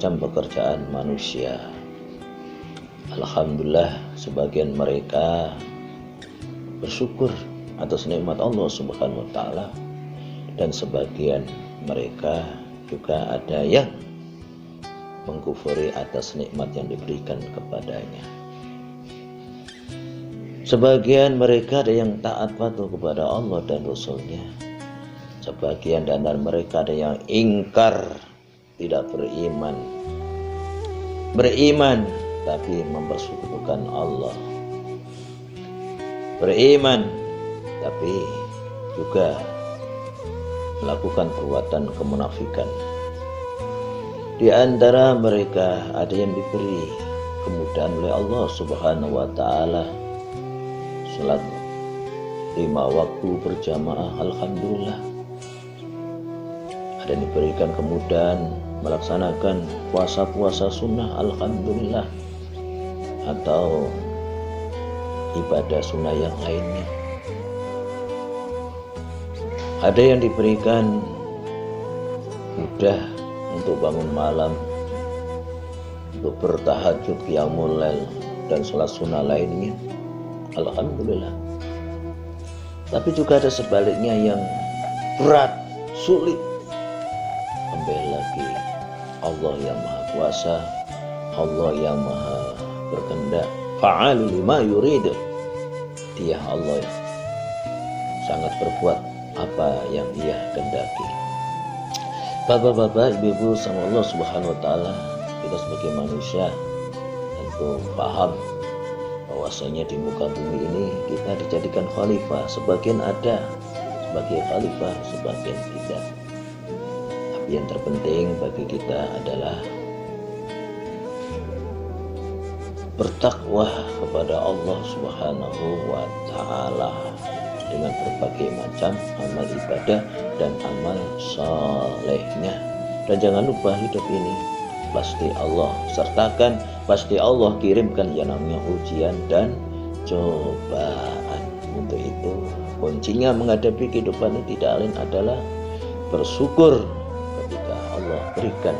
macam pekerjaan manusia. Alhamdulillah sebagian mereka bersyukur atas nikmat Allah Subhanahu wa taala, dan sebagian mereka juga ada yang mengkufuri atas nikmat yang diberikan kepadanya. Sebagian mereka ada yang taat patuh kepada Allah dan Rasulnya. Sebagian di antara mereka ada yang ingkar, tidak beriman. Beriman tapi mempersekutukan Allah. Beriman tapi juga melakukan perbuatan kemunafikan. Di antara mereka ada yang diberi kemudahan oleh Allah Subhanahu wa taala, salat 5 waktu berjamaah, alhamdulillah. Ada yang diberikan kemudahan melaksanakan puasa-puasa sunnah, alhamdulillah, atau ibadah sunnah yang lainnya. Ada yang diberikan mudah untuk bangun malam, untuk bertahajud, qiyamul lail, dan sholat sunnah lainnya, alhamdulillah. Tapi juga ada sebaliknya yang berat, sulit. Kembali lagi, Allah yang maha kuasa, Allah yang maha berkehendak, fa'alu lima yurid. Dia Allah yang sangat berbuat apa yang Dia kehendaki. Bapak-bapak, ibu-ibu sama Allah Subhanahu wa taala, kita sebagai manusia tentu paham bahwasanya di muka bumi ini kita dijadikan khalifah. Sebagian ada sebagai khalifah, sebagian tidak. Tapi yang terpenting bagi kita adalah bertakwa kepada Allah Subhanahu wa taala dengan berbagai macam amal ibadah dan amal salehnya. Dan jangan lupa, hidup ini pasti Allah sertakan, pasti Allah kirimkan yang namanya ujian dan cobaan. Untuk itu kuncinya menghadapi kehidupan ini tidak lain adalah bersyukur ketika Allah berikan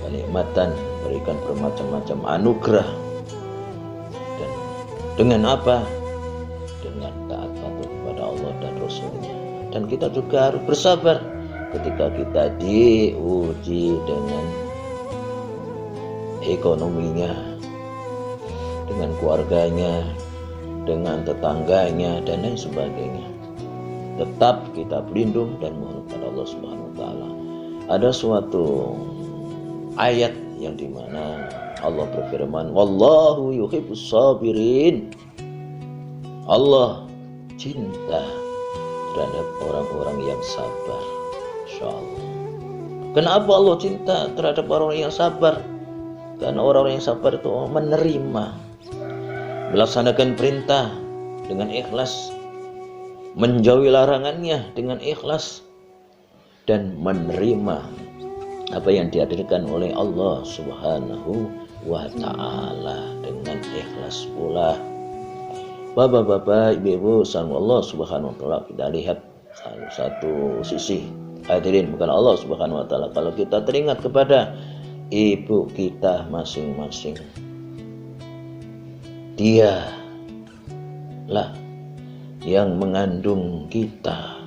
kenikmatan, berikan bermacam-macam anugerah. Dan dengan apa? Dengan taat patuh kepada Allah dan Rasulnya. Dan kita juga harus bersabar ketika kita diuji dengan ekonominya, dengan keluarganya, dengan tetangganya, dan lain sebagainya. Tetap kita berlindung dan mohon kepada Allah Subhanahu wa taala. Ada suatu ayat yang dimana Allah berfirman, wallahu yuhibbus sabirin. Allah cinta terhadap orang-orang yang sabar. Insyaallah. Kenapa Allah cinta terhadap orang yang sabar? Karena orang-orang yang sabar itu menerima, melaksanakan perintah dengan ikhlas, menjauhi larangannya dengan ikhlas, dan menerima apa yang dihadirkan oleh Allah Subhanahu wa taala dengan ikhlas pula. Bapak-bapak, ibu-ibu, sama Allah Subhanahu wa taala, kita lihat satu sisi, hadirin, bukan Allah Subhanahu wa taala. Kalau kita teringat kepada ibu kita masing-masing, dia lah yang mengandung kita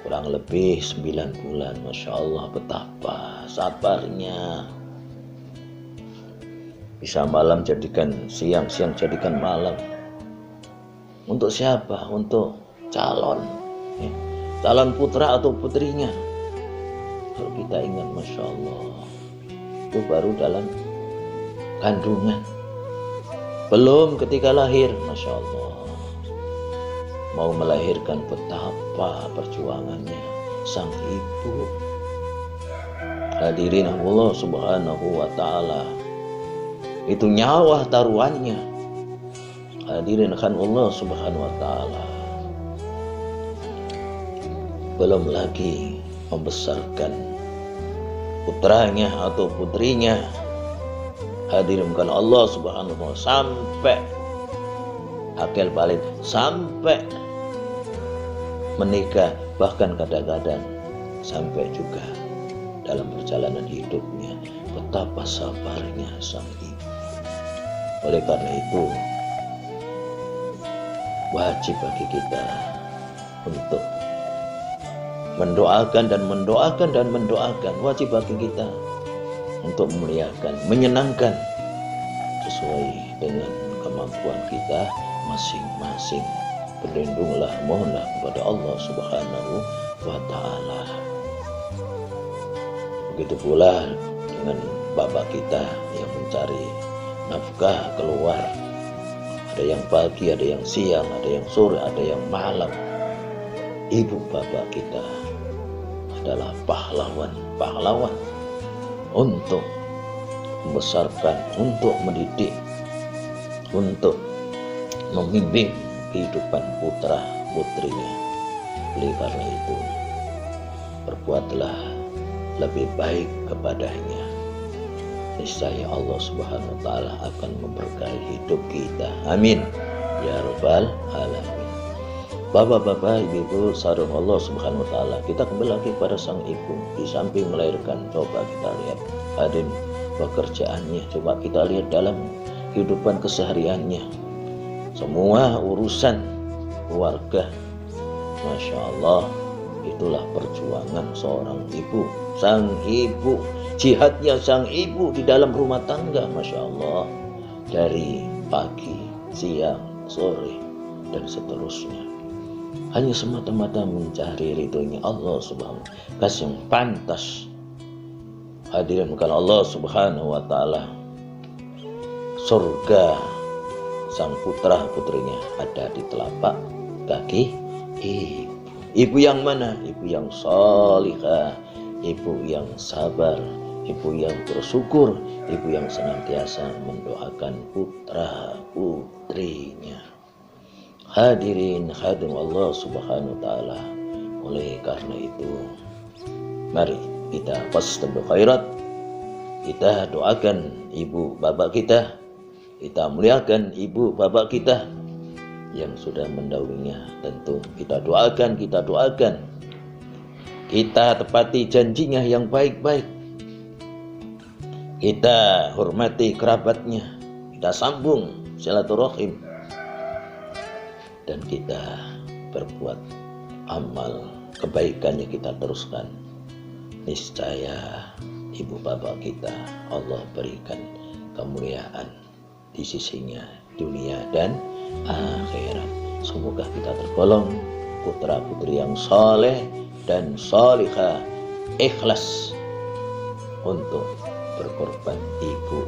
kurang lebih 9 bulan. Masya Allah, betapa sabarnya. Bisa malam jadikan siang, siang jadikan malam. Untuk siapa? Untuk calon, ya, calon putra atau putrinya. Kalau kita ingat, Masya Allah, itu baru dalam kandungan, belum ketika lahir. Masya Allah, mau melahirkan, betapa perjuangannya sang ibu. Hadirin Allah Subhanahu wa taala, itu nyawa taruhannya. Hadirin kan Allah Subhanahu wa taala. Belum lagi membesarkan putranya atau putrinya. Hadirin kan Allah Subhanahu wa taala, sampai akil balik, sampai menikah, bahkan kadang-kadang sampai juga dalam perjalanan hidupnya, betapa sabarnya sang ibu. Oleh karena itu, wajib bagi kita untuk mendoakan dan mendoakan dan mendoakan. Wajib bagi kita untuk memuliakan, menyenangkan sesuai dengan kemampuan kita masing-masing. Berlindunglah, mohonlah kepada Allah Subhanahu wa Ta'ala. Begitu pula dengan bapak kita yang mencari nafkah keluar. Ada yang pagi, ada yang siang, ada yang sore, ada yang malam. Ibu bapak kita adalah pahlawan untuk membesarkan, untuk mendidik, untuk membimbing kehidupan putra putrinya. Oleh karena itu, berbuatlah lebih baik kepadanya. Niscaya Allah Subhanahu wa Ta'ala akan memberkahi hidup kita. Amin ya rabbal alamin. Bapak-bapak, ibu-ibu, sarung Allah Subhanahu wa Ta'ala, kita kembali lagi pada sang ibu. Di samping melahirkan, coba kita lihat hadir pekerjaannya, coba kita lihat dalam kehidupan kesehariannya, semua urusan keluarga. Masya Allah, itulah perjuangan seorang ibu. Sang ibu, jihadnya sang ibu di dalam rumah tangga. Masya Allah, dari pagi, siang, sore, dan seterusnya, hanya semata-mata mencari ridhonya Allah Subhanahu wa Ta'ala, kasih yang pantas. Hadirin bukan Allah Subhanahu wa Ta'ala, surga sang putra putrinya ada di telapak kaki ibu. Ibu yang mana? Ibu yang salihah, ibu yang sabar, ibu yang bersyukur, ibu yang senantiasa mendoakan putra putrinya. Hadirin hadirin Allah Subhanahu wa Ta'ala. Oleh karena itu, mari kita fastabiqul khairat, kita doakan ibu bapak kita muliakan ibu bapak kita yang sudah mendahulunya. Tentu kita doakan, kita tepati janjinya yang baik-baik, kita hormati kerabatnya, kita sambung silaturahim, dan kita berbuat amal kebaikannya kita teruskan. Niscaya ibu bapak kita Allah berikan kemuliaan di sisinya dunia dan akhirat. Semoga kita tergolong putra putri yang saleh dan salihah, ikhlas untuk berkorban ibu